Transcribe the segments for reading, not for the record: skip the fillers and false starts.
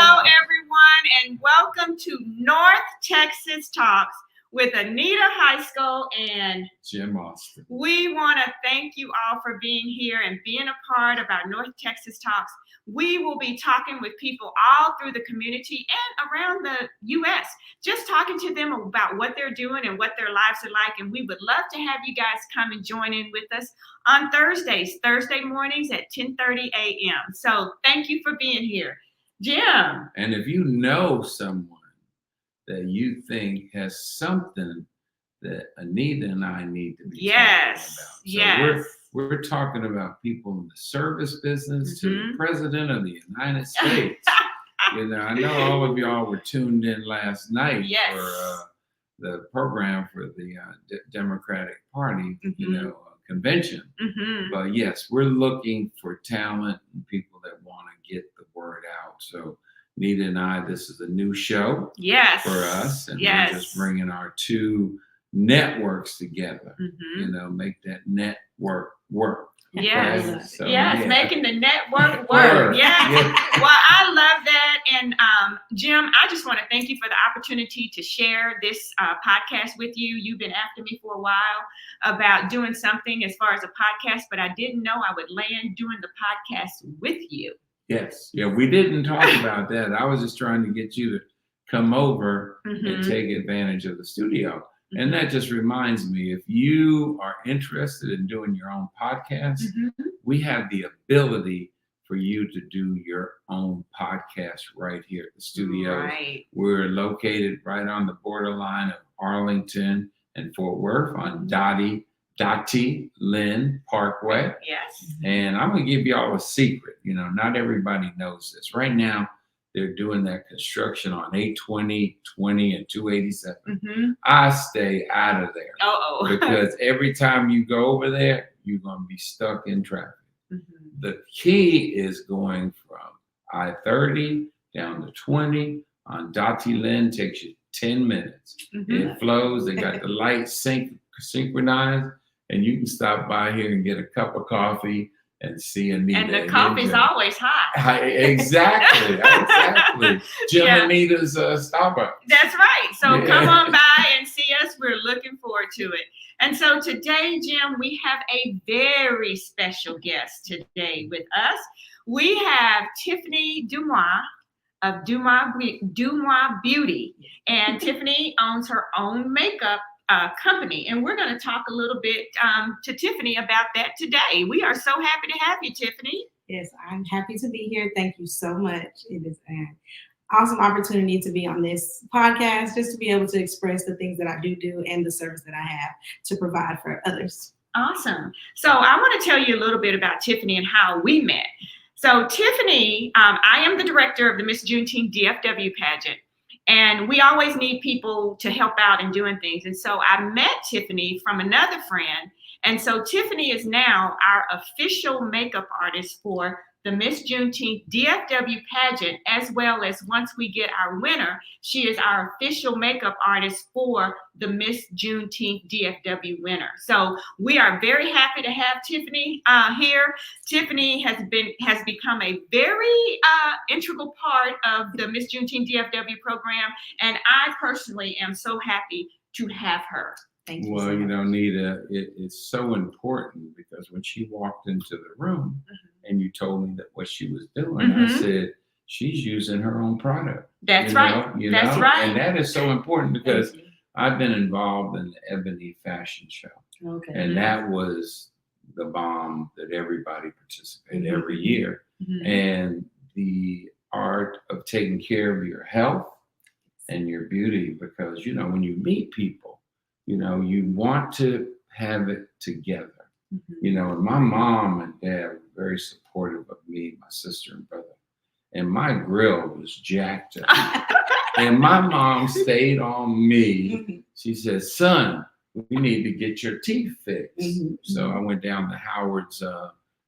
Hello, everyone, and welcome to North Texas Talks with Anita, Heiskell, and Jim Austin. We want to thank you all for being here and being a part of our North Texas Talks. We will be talking with people all through the community and around the U.S., just talking to them about what they're doing and what their lives are like. And we would love to have you guys come and join in with us on Thursday mornings at 10:30 a.m. So thank you for being here. Jim. And if you know someone that you think has something that Anita and I need to be talking about. So we're talking about people in the service business to the President of the United States. I know all of y'all were tuned in last night for the program for the Democratic Party, convention. But yes, we're looking for talent and people that want to get the word out. So Anita and I, this is a new show for us, and we're just bringing our two networks together. Make that network work. Yes, so, making the network work. Well, I love that. And Jim, I just want to thank you for the opportunity to share this podcast with you. You've been after me for a while about doing something as far as a podcast, but I didn't know I would land doing the podcast with you. Yes. Yeah, we didn't talk about that. I was just trying to get you to come over and take advantage of the studio. And that just reminds me, if you are interested in doing your own podcast, we have the ability for you to do your own podcast right here at the studio. Right. We're located right on the borderline of Arlington and Fort Worth on Dottie Lynn Parkway. Yes. And I'm going to give y'all a secret. Not everybody knows this. Right now, they're doing that construction on 820, 20, and 287. I stay out of there. Because every time you go over there, you're going to be stuck in traffic. The key is going from I-30 down to 20 on Dottie Lynn. Takes you 10 minutes. It flows. They got the lights synchronized, and you can stop by here and get a cup of coffee and see Anita. And the coffee's always hot. Exactly. Jim Anita's Starbucks. That's right. So come on by and see us. We're looking forward to it. And so today, Jim, we have a very special guest today with us. We have Tiffany Do'Mwah of Do'Mwah Beauty. And Tiffany owns her own makeup company, and we're going to talk a little bit to Tiffany about that today. We are so happy to have you, Tiffany. Yes, I'm happy to be here. Thank you so much. It is an awesome opportunity to be on this podcast, just to be able to express the things that I do and the service that I have to provide for others. Awesome. So I want to tell you a little bit about Tiffany and how we met. So Tiffany, I am the director of the Miss Juneteenth DFW pageant. And we always need people to help out in doing things. And so I met Tiffany from another friend. And so Tiffany is now our official makeup artist for the Miss Juneteenth DFW pageant, as well as once we get our winner, she is our official makeup artist for the Miss Juneteenth DFW winner. So we are very happy to have Tiffany here. Tiffany has become a very integral part of the Miss Juneteenth DFW program, and I personally am so happy to have her. Thank you. Well, so Anita, it's so important because when she walked into the room and you told me that what she was doing, I said, she's using her own product. That's right. That's right. And that is so important because I've been involved in the Ebony Fashion Show. Okay. And that was the bomb that everybody participated every year. And the art of taking care of your health and your beauty, because, when you meet people, you want to have it together. And my mom and dad were very supportive of me, my sister and brother. And my grill was jacked up. And my mom stayed on me. She said, son, we need to get your teeth fixed. So I went down to Howard's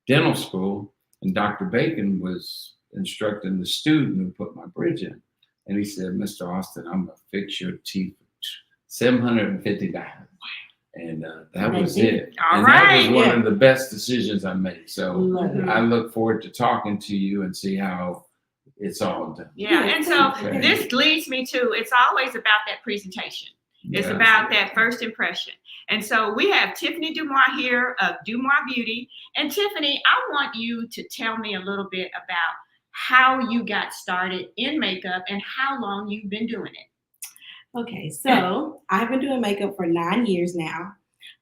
dental school, and Dr. Bacon was instructing the student who put my bridge in. And he said, Mr. Austin, I'm going to fix your teeth for $750. And that was it. That was one of the best decisions I made. So I look forward to talking to you and see how it's all done. Yeah, and so Okay. this leads me to, it's always about that presentation. It's Yeah. about that first impression. And so we have Tiffany Do'Mwah here of Do'Mwah Beauty. And Tiffany, I want you to tell me a little bit about how you got started in makeup and how long you've been doing it. Okay, so I've been doing makeup for 9 years now.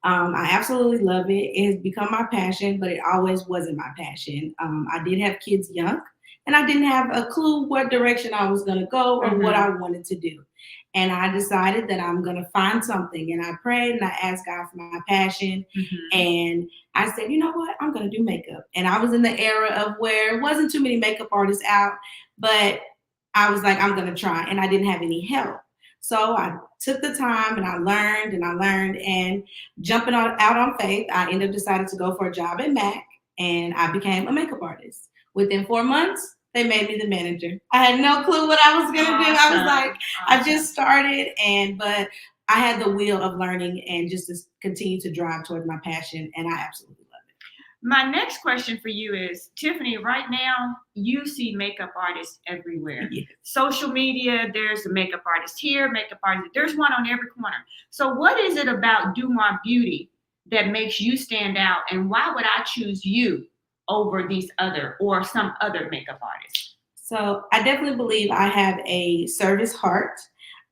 I absolutely love it. It has become my passion, but it always wasn't my passion. I did have kids young, and I didn't have a clue what direction I was going to go or what I wanted to do. And I decided that I'm going to find something. And I prayed and I asked God for my passion. And I said, you know what? I'm going to do makeup. And I was in the era of where it wasn't too many makeup artists out, but I was like, I'm going to try. And I didn't have any help. So I took the time and I learned, and jumping out on faith, I ended up deciding to go for a job at MAC, and I became a makeup artist. Within 4 months, they made me the manager. I had no clue what I was going to do. I was like, I just started, but I had the will of learning and just to continue to drive toward my passion, and I absolutely love it. My next question for you is, Tiffany, right now, you see makeup artists everywhere. Yes. Social media, there's a makeup artist here, makeup artist, there's one on every corner. So what is it about Do'Mwah Beauty that makes you stand out, and why would I choose you over these other or some other makeup artists? So I definitely believe I have a service heart.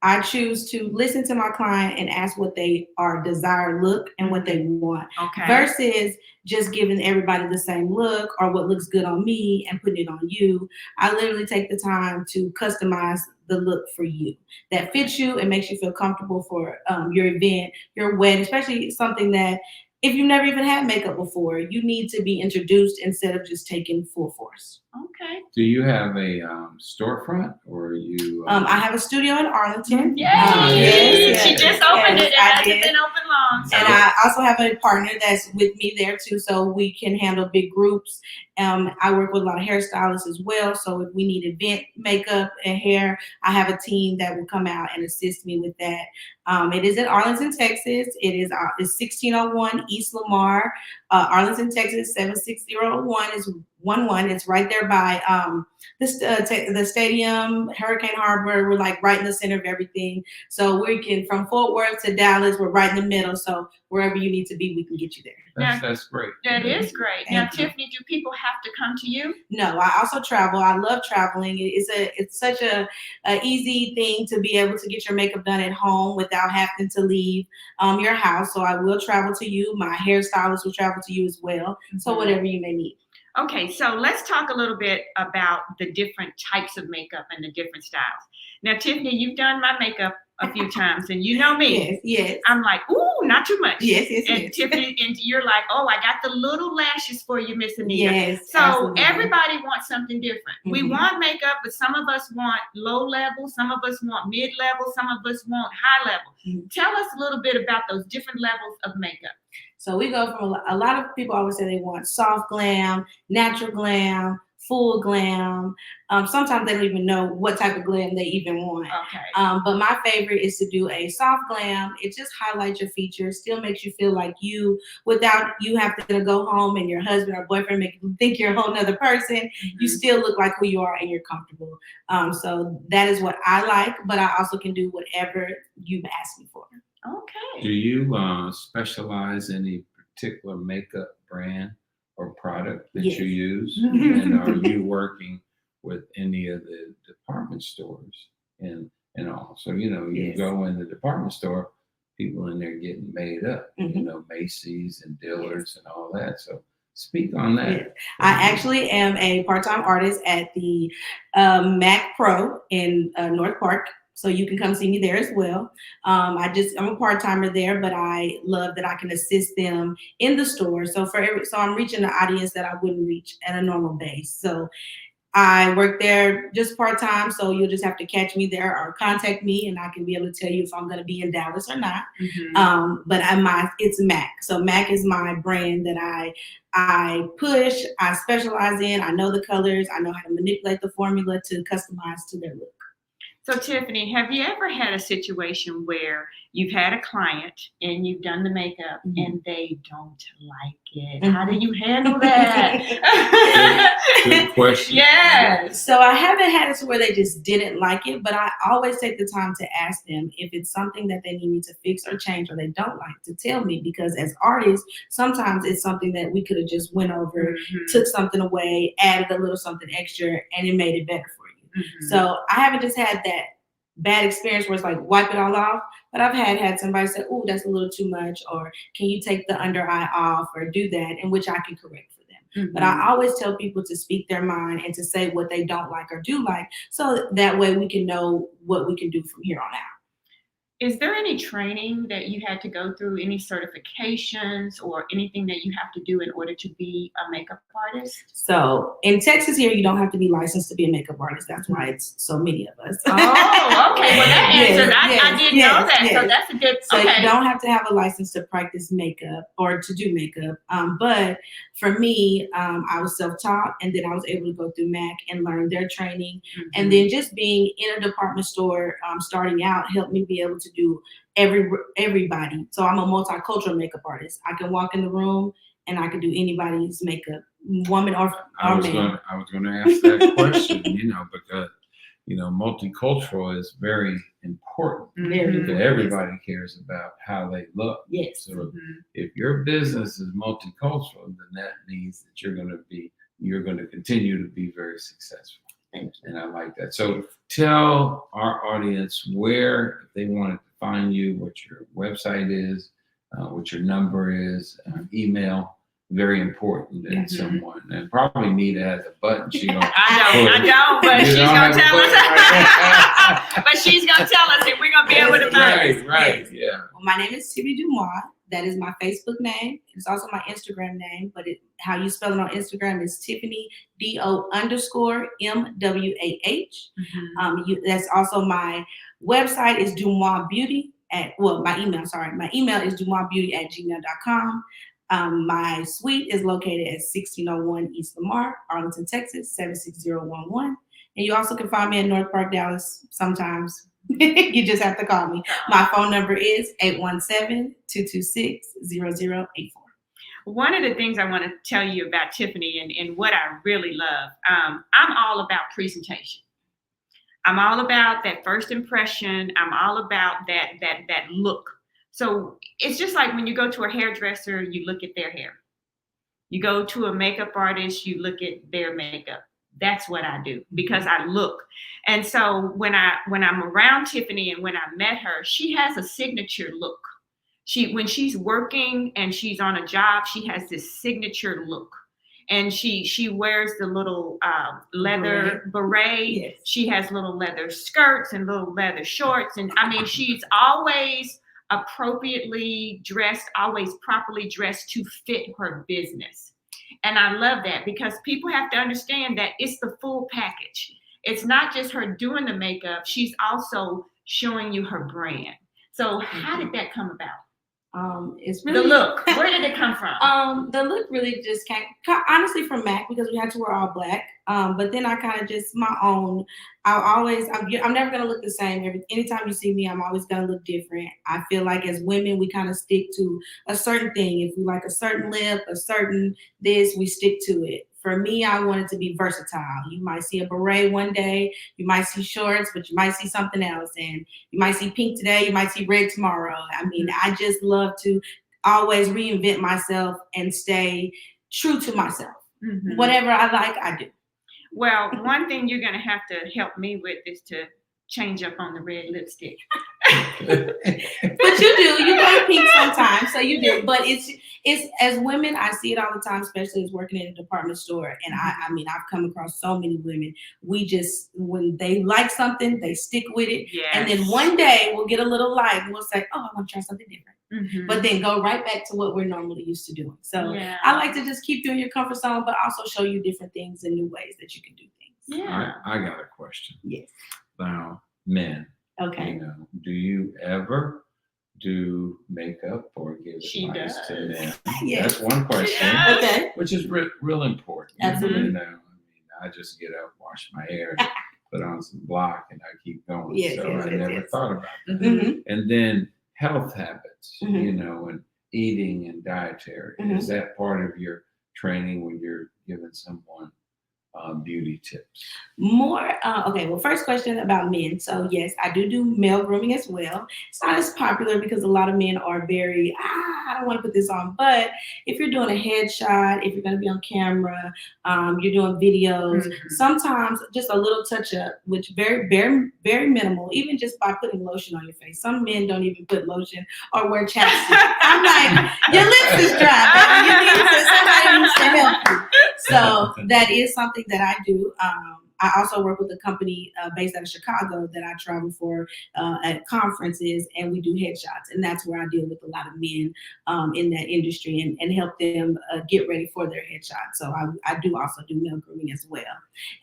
I choose to listen to my client and ask what they are desired look and what they want, versus just giving everybody the same look or what looks good on me and putting it on you. I literally take the time to customize the look for you that fits you and makes you feel comfortable for your event, your wedding, especially something that if you've never even had makeup before, you need to be introduced instead of just taking full force. Okay. Do you have a storefront, or you? I have a studio in Arlington. Yes. She just opened it. It hasn't been open long. So. And I also have a partner that's with me there too, so we can handle big groups. I work with a lot of hairstylists as well. So if we need event makeup and hair, I have a team that will come out and assist me with that. It is in Arlington, Texas. It's 1601 East Lamar, Arlington, Texas 76001 is 11. It's right there by the stadium, Hurricane Harbor. We're like right in the center of everything. So we can, from Fort Worth to Dallas, we're right in the middle. So wherever you need to be, we can get you there. That's great. That is great. Now, Tiffany, do people have to come to you? No, I also travel. I love traveling. It's such a easy thing to be able to get your makeup done at home without having to leave your house. So I will travel to you. My hairstylist will travel to you as well. So whatever you may need. Okay, so let's talk a little bit about the different types of makeup and the different styles. Now, Tiffany, you've done my makeup a few times, and you know me. Yes. I'm like, ooh, not too much. Yes. And Tiffany, and you're like, oh, I got the little lashes for you, Miss Anita. Yes. So absolutely. Everybody wants something different. We want makeup, but some of us want low level, some of us want mid level, some of us want high level. Tell us a little bit about those different levels of makeup. So we go from a lot of people always say they want soft glam, natural glam, full glam. Sometimes they don't even know what type of glam they even want. Okay. But my favorite is to do a soft glam. It just highlights your features, still makes you feel like you, without you having to go home and your husband or boyfriend make you think you're a whole nother person. You still look like who you are and you're comfortable. So that is what I like, but I also can do whatever you've asked me for. Okay. Do you specialize in any particular makeup brand or product that you use? And are you working with any of the department stores and all? So, you go in the department store, people in there getting made up, Macy's and Dillard's and all that. So speak on that. Yes. I actually am a part-time artist at the Mac Pro in North Park. So you can come see me there as well. I'm a part-timer there, but I love that I can assist them in the store. So I'm reaching the audience that I wouldn't reach at a normal base. So I work there just part-time. So you'll just have to catch me there or contact me, and I can be able to tell you if I'm going to be in Dallas or not. But it's MAC. So MAC is my brand that I push, I specialize in. I know the colors. I know how to manipulate the formula to customize to their look. So, Tiffany, have you ever had a situation where you've had a client and you've done the makeup and they don't like it? How do you handle that? Good question. Yes. So I haven't had it to where they just didn't like it, but I always take the time to ask them if it's something that they need me to fix or change or they don't like to tell me, because as artists, sometimes it's something that we could have just went over, took something away, added a little something extra, and it made it better for you. So I haven't just had that bad experience where it's like wipe it all off, but I've had somebody say, "Oh, that's a little too much," or "Can you take the under eye off," or do that, in which I can correct for them. But I always tell people to speak their mind and to say what they don't like or do like, so that way we can know what we can do from here on out. Is there any training that you had to go through, any certifications or anything that you have to do in order to be a makeup artist? So in Texas here, you don't have to be licensed to be a makeup artist. That's why it's so many of us. Oh, okay. Well, that answers. I didn't know that. Yes. So that's a good. So okay. you don't have to have a license to practice makeup or to do makeup. But for me, I was self-taught, and then I was able to go through MAC and learn their training. And then just being in a department store, starting out, helped me be able to do everybody. So I'm a multicultural makeup artist. I can walk in the room and I can do anybody's makeup, woman or man. I was going to ask that question, because multicultural is very important. That everybody cares about how they look. Yes. So if your business is multicultural, then that means that you're going to continue to be very successful. Thank you. And I like that. So tell our audience where, if they wanted to find you, what your website is, what your number is, email. Very important that someone, and probably Anita has a button. I don't, but she's gonna tell us. But she's gonna tell us, and we're gonna be able to find it. Right, yeah. Well, my name is Tiffany Do'Mwah. That is my Facebook name. It's also my Instagram name, but how you spell it on Instagram is Tiffany DO_MWAH. That's also my website is Do'Mwah Beauty my email. Sorry, my email is Do'MwahBeauty@gmail.com. My suite is located at 1601 East Lamar, Arlington, Texas, 76011. And you also can find me in North Park, Dallas sometimes. You just have to call me. My phone number is 817-226-0084. One of the things I want to tell you about Tiffany and what I really love, I'm all about presentation. I'm all about that first impression. I'm all about that look. So it's just like when you go to a hairdresser, you look at their hair. You go to a makeup artist, you look at their makeup. That's what I do because I look. And so when I'm around Tiffany and when I met her, she has a signature look. When she's working and she's on a job, she has this signature look. And she wears the little leather beret. Yes. She has little leather skirts and little leather shorts. And I mean, she's always appropriately dressed, always properly dressed to fit her business. And I love that because people have to understand that it's the full package. It's not just her doing the makeup. She's also showing you her brand. So how did that come about? It's really the look. Where did it come from? The look really just came honestly from MAC because we had to wear all black. But then I kind of just my own. I'm never gonna look the same. Anytime you see me, I'm always gonna look different. I feel like as women, we kind of stick to a certain thing. If we like a certain lip, a certain this, we stick to it. For me, I wanted to be versatile. You might see a beret one day, you might see shorts, but you might see something else. And you might see pink today, you might see red tomorrow. I mean, I just love to always reinvent myself and stay true to myself. Whatever I like, I do. Well, one thing you're going to have to help me with is to change up on the red lipstick. But you go pink sometimes, so you do. But it's as women, I see it all the time, especially as working in a department store. And I mean, I've come across so many women. We just, when they like something, they stick with it. Yes. And then one day we'll get a little light and we'll say, oh, I want to try something different. But then go right back to what we're normally used to doing. So I like to just keep you in your comfort zone, but also show you different things and new ways that you can do things. Yeah. I got a question. Yes. Now, men. Okay. Do you ever do makeup or give advice to men? Yes. That's one question. Okay. Which is real important. Absolutely. I mean, I just get up, wash my hair, put on some block and I keep going. Yes, So yes, I yes, never yes. thought about that. Mhm. And then health habits, Mhm. you know, and eating and dietary. Mhm. Is that part of your training when you're giving someone beauty tips? More, okay, well, first question about men. So, yes, I do male grooming as well. It's not as popular because a lot of men are very, I don't want to put this on. But if you're doing a headshot, if you're going to be on camera, you're doing videos, Mhm. sometimes just a little touch up, which very minimal, even just by putting lotion on your face. Some men don't even put lotion or wear chapstick. I'm like, your lips is dry, baby. Somebody needs to help you. So that is something that I do. I also work with a company based out of Chicago that I travel for at conferences, and we do headshots. And that's where I deal with a lot of men in that industry and help them get ready for their headshots. So I do also do male grooming as well.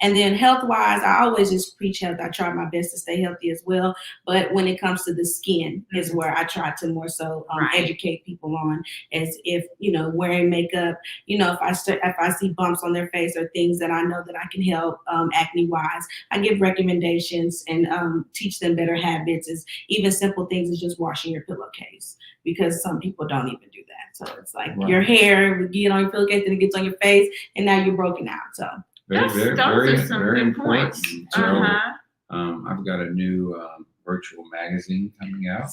And then health-wise, I always just preach health. I try my best to stay healthy as well. But when it comes to the skin is where I try to more so educate people on, as if, you know, wearing makeup, you know, if I see bumps on their face or things that I know that I can help acne wise, I give recommendations and teach them better habits. Is even simple things as just washing your pillowcase, because some people don't even do that. So it's like your hair would get on your pillowcase and it gets on your face and now you're broken out. So those are some very good important. points. So I've got a new virtual magazine coming out,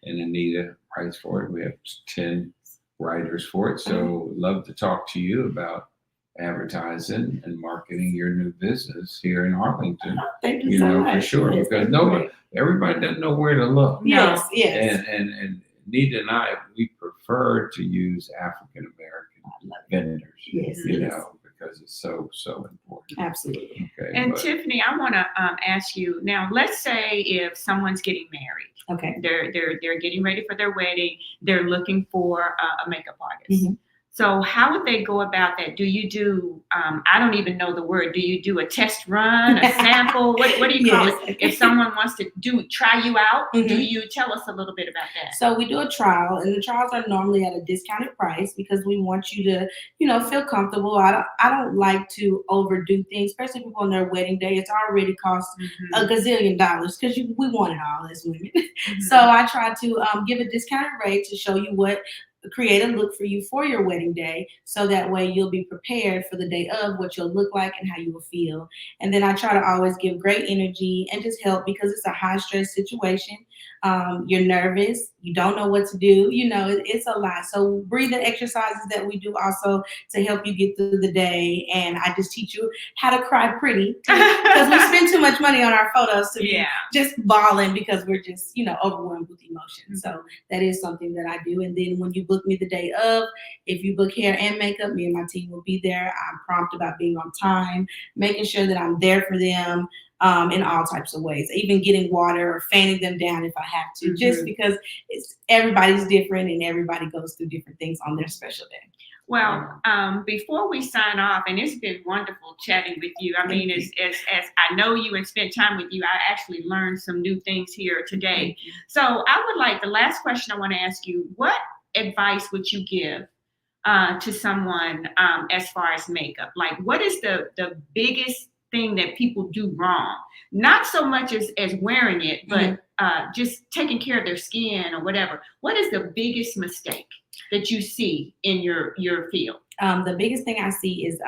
and Anita writes for it. We have 10 writers for it. So love to talk to you about advertising and marketing your new business here in Arlington. Thank you so much. For sure, Yes, because everybody doesn't know where to look. Yes, yes. And Anita and I, we prefer to use African American vendors. Yes, you know, because it's so important. Absolutely. Okay. And Tiffany, I want to ask you now. Let's say if someone's getting married, okay, they're getting ready for their wedding, they're looking for a makeup artist. So how would they go about that? Do you do, I don't even know the word, do you do a test run, a sample? What do you call it? If someone wants to try you out, do you tell us a little bit about that? So we do a trial, and the trials are normally at a discounted price because we want you to, you know, feel comfortable. I don't like to overdo things, especially people on their wedding day. It's already cost a gazillion dollars because we want it all as women. So I try to give a discounted rate to show you what create a look for you for your wedding day, so that way you'll be prepared for the day of what you'll look like and how you will feel. And then I try to always give great energy and just help, because it's a high stress situation. You're nervous, you don't know what to do, you know, it's a lot. So breathing exercises that we do also to help you get through the day. And I just teach you how to cry pretty, because we spend too much money on our photos to be just bawling because we're just, you know, overwhelmed with emotion. So that is something that I do. And then when you book me the day of, if you book hair and makeup, me and my team will be there. I'm prompt about being on time, making sure that I'm there for them in all types of ways, even getting water or fanning them down if I have to, just because everybody's different and everybody goes through different things on their special day. Well, before we sign off, and it's been wonderful chatting with you. I mean, as I know you and spent time with you, I actually learned some new things here today. So I would like, the last question I want to ask you, what advice would you give to someone as far as makeup? Like, what is the biggest thing that people do wrong? Not so much as wearing it, but just taking care of their skin or whatever. What is the biggest mistake that you see in your field? The biggest thing I see is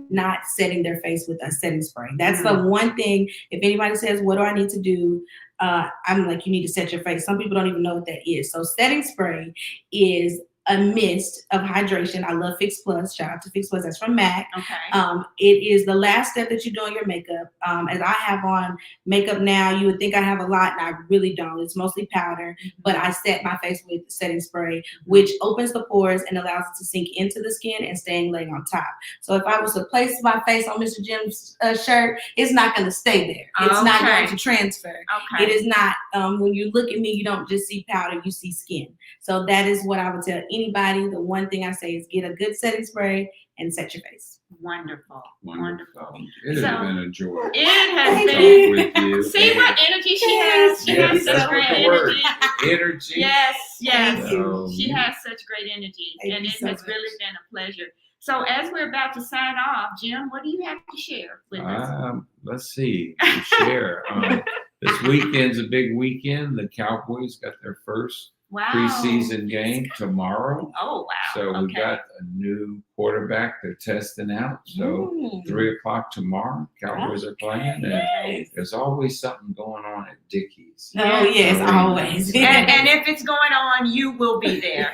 not setting their face with a setting spray. That's the one thing. If anybody says, what do I need to do? I'm like, you need to set your face. Some people don't even know what that is. So setting spray is a mist of hydration. I love Fix Plus. Shout out to Fix Plus. That's from MAC. Okay. It is the last step that you do on your makeup. As I have on makeup now, you would think I have a lot, and I really don't. It's mostly powder, but I set my face with setting spray, which opens the pores and allows it to sink into the skin and staying laying on top. So if I was to place my face on Mr. Jim's shirt, it's not going to stay there. It's not going to transfer. Okay. It is not. When you look at me, you don't just see powder, you see skin. So that is what I would tell anybody. The one thing I say is get a good setting spray and set your face. Wonderful. It has been a joy. It has been. With you. See what energy she has? She has such great energy. Energy. Yes. Thank you. She has such great energy. Thank and you it so has much. really been a pleasure. So as we're about to sign off, Jim, what do you have to share with us? Let's see. Share. This weekend's a big weekend. The Cowboys got their first preseason game tomorrow. Oh, wow. So we got a new quarterback they're testing out. So 3:00 tomorrow, Cowboys are playing. And there's always something going on at Dickey's. Oh, yes, always. And if it's going on, you will be there.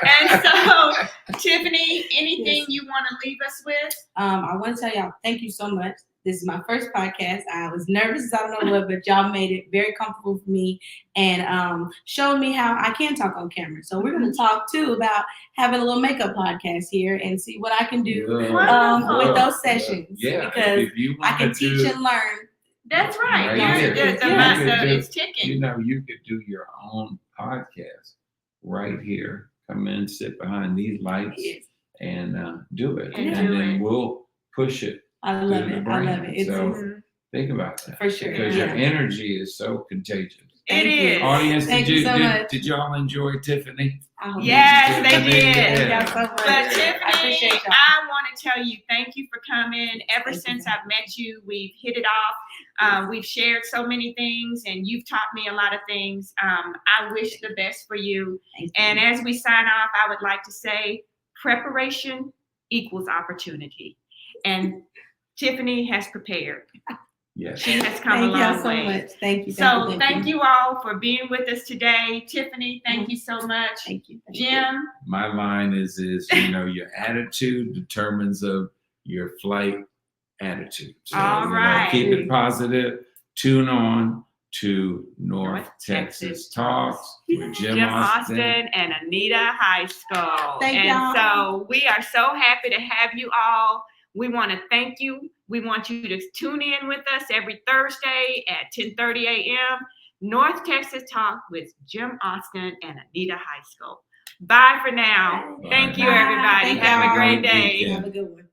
And so, Tiffany, anything you want to leave us with? I want to tell y'all, thank you so much. This is my first podcast. I was nervous as I don't know what, but y'all made it very comfortable for me and showed me how I can talk on camera. So we're going to talk too about having a little makeup podcast here and see what I can do with those sessions. Because I can teach and learn. That's right. It's ticking. You know, you could do your own podcast right here. Come in, sit behind these lights, and do it. And then we'll push it. I love it. I love it. So think about that. For sure. Because your energy is so contagious. It is. Audience, Thank you so much. Did y'all enjoy Tiffany? Yes, they did. Thank y'all so much. But Tiffany, I appreciate y'all. I want to tell you thank you for coming. Ever since I've met you, we've hit it off. We've shared so many things, and you've taught me a lot of things. I wish the best for you. And as we sign off, I would like to say preparation equals opportunity. And Tiffany has prepared. Yes. She has come a long way. Thank you so much. Thank you. So thank you all for being with us today. Tiffany, thank you so much. Thank you. Jim. My line is your attitude determines of your flight attitude. So, all right. Keep it positive. Tune on to North Texas Talks with Jim Austin and Anita Heiskell. Thank y'all. So we are so happy to have you all. We want to thank you. We want you to tune in with us every Thursday at 10:30 a.m. North Texas Talk with Jim Austin and Anita Heiskell. Bye for now. Bye. Thank you, everybody. Thank Have a y'all. great day. Have a good one.